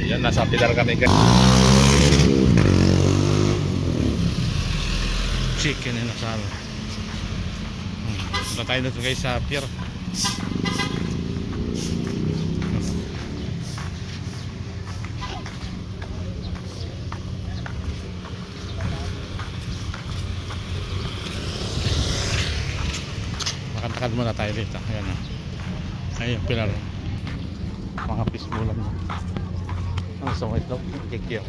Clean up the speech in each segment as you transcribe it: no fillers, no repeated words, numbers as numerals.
Ayan, nasa pilar kami guys. Chicken and asal. Punta tayo dito guys sa pier. Makantakad muna tayo dito. Ayan na. Ayan yung pilar. Mga pisbulan mo. Ang sa white dog. Kikyo.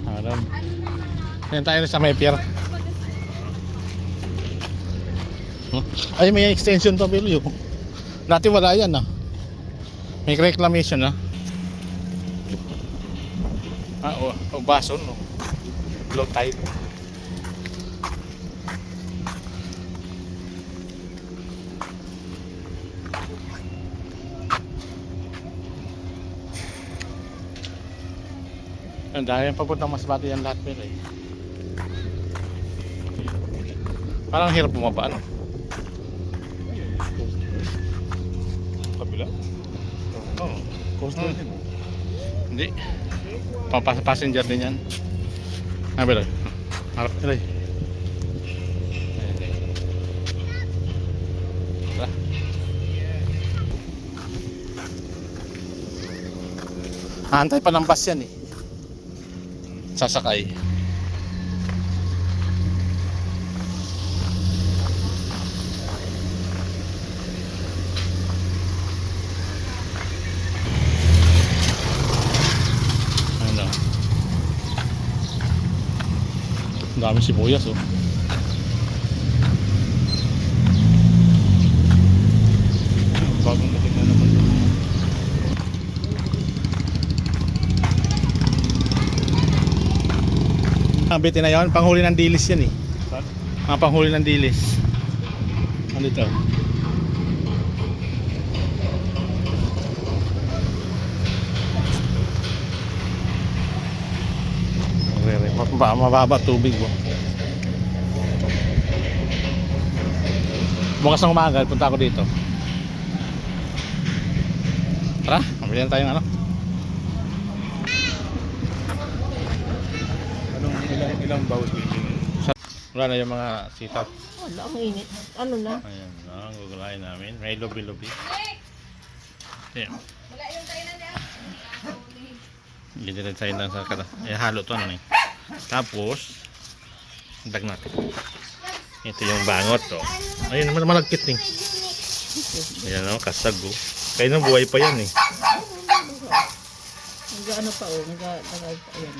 Ayan. Ayan tayo sa may pier. Ay, may extension pa pero yun. Dati wala yan ah. May reclamation ah. O baso no. Low tide. Ang dahil papuntang Masbate yan lahat pero eh. Parang hirap bumaba ano. Kabila? Oo. Coastal din. Hindi. Passenger din yan. Bila. Harap nila eh. Tara. Hantay pa ng bus yan eh. Sasakay. Ano? Ang dami sibuyas oh. Bagong dating na naman. Ang bitin na yun, panghuli ng dilis yan eh. Mga panghuli ng dilis. Ano dito? Mababa tubig mo. Bukas ng umaga, punta ako dito. Tara, mabilihan tayo ng ano. Ilang bawat bibig? Wala na yung mga sitap. Wala, ang init. Ano na? Ayan, ang gugulayin namin. May lubi-lubi. Ayan. Ginirin tayo lang sa kada. Halo to ano eh. Tapos, dag natin. Ito yung bangot to. Ayun naman malagkit eh. Ayan o, kasag o. Kaya nang buhay pa yan eh. Nag-ano pa o, nag-tagay pa yan.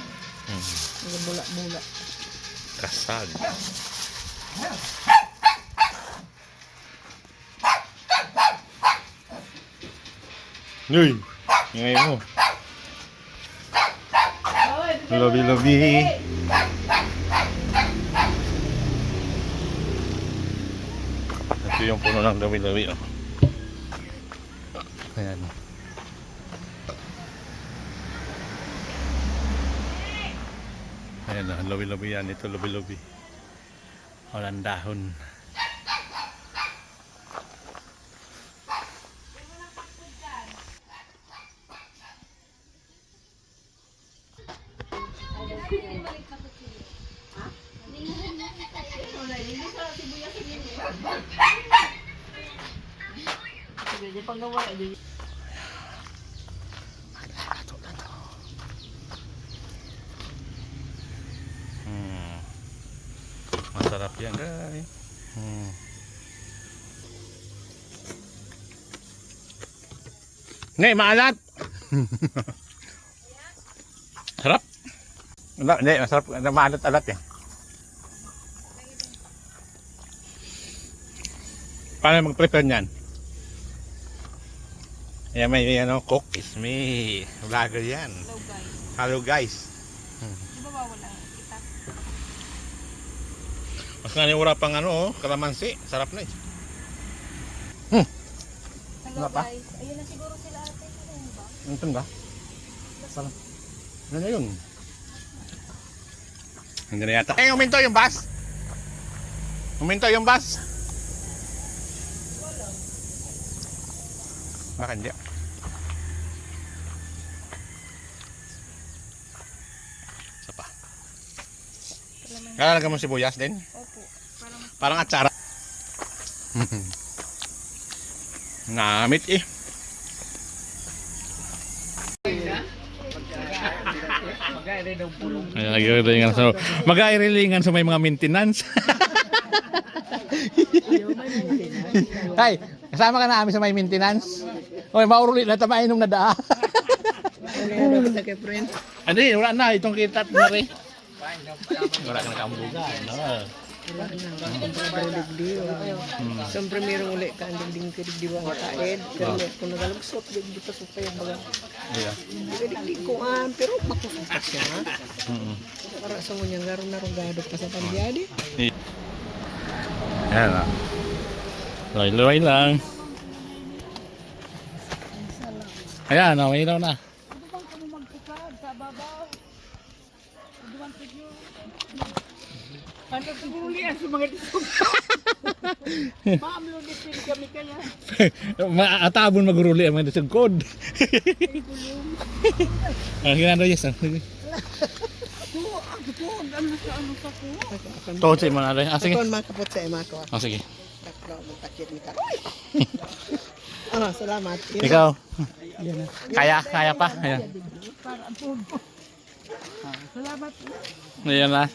Nag-bula-bula. Kasag. Uy, ngayon mo. Lobi-lobi. Ito yung puno ng lobi-lobi oh. Ayan. Ayan na, lobi-lobi yan. Ito lobi-lobi. Walang dahon. Masarap yan guys. Ngay, maalat. Sarap. Hindi, masarap. Maalat-alat yan. Paano mag-prepare niyan? Ayan, may ano, cook is me. Vlogger yan. Hello guys. Di ba wala kita? Mas nga niya wala pang ano, kalamansi. Sarap na eh. Hello guys. Ayun na siguro sila ate. Ano ba? Ito ba? Sarap. Ano na yun? Hindi na yata. Eh, uminto yung bus. Uminto yung bus. Baka hindi. Isa pa. Lalagyan mo sibuyas din? Opo. Parang atsara. Namit eh. Mag-airilingan sa may mga maintenance. Tay, kasama ka na amin sa may maintenance. Oy, mauruli na tamain nung nadaa. Ano kita kay friend? Ano eh, wala na itong kita na rin. Wala ka nakaambugan. Wala na. Pero digdi. Siyempre mayroong uli ka. Ang digding ka digdi ba ang kaed. Pero kung nagalugsot, digdi pa supay ang baga. Digdi ko pero makusupat siya. Para sa mo niyang garo na rogado pa sa pangyadi. Ayan na. Loy-loy lang. Ayan, may ilaw na. Ano siguro liyan sa mga dito? Maamlo dito kami kaya. Maatabon maguruli ang mga disagkod. Ang ginano yes. Tosi mo na rin. Ah, sige. Ito makapot sa ima ko. Oh, sige. Taklo mo takit ni ka. Salamat. Ikaw. Kaya pa. Ayan. Salamat. Ayan na.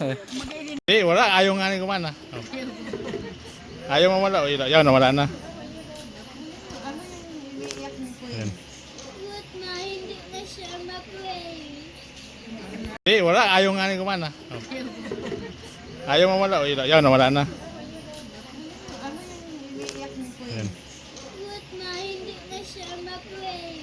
Eh, wala. Ayaw nga ni kumana. Oh. Ayaw mo wala. Ayaw na, wala na. Ayan. Hindi na siya mag-play. Eh, wala. Ayaw nga ni kumana. Oh. Ayaw mo wala. Ayaw na, wala na. Ayan. Hindi na siya mag-play.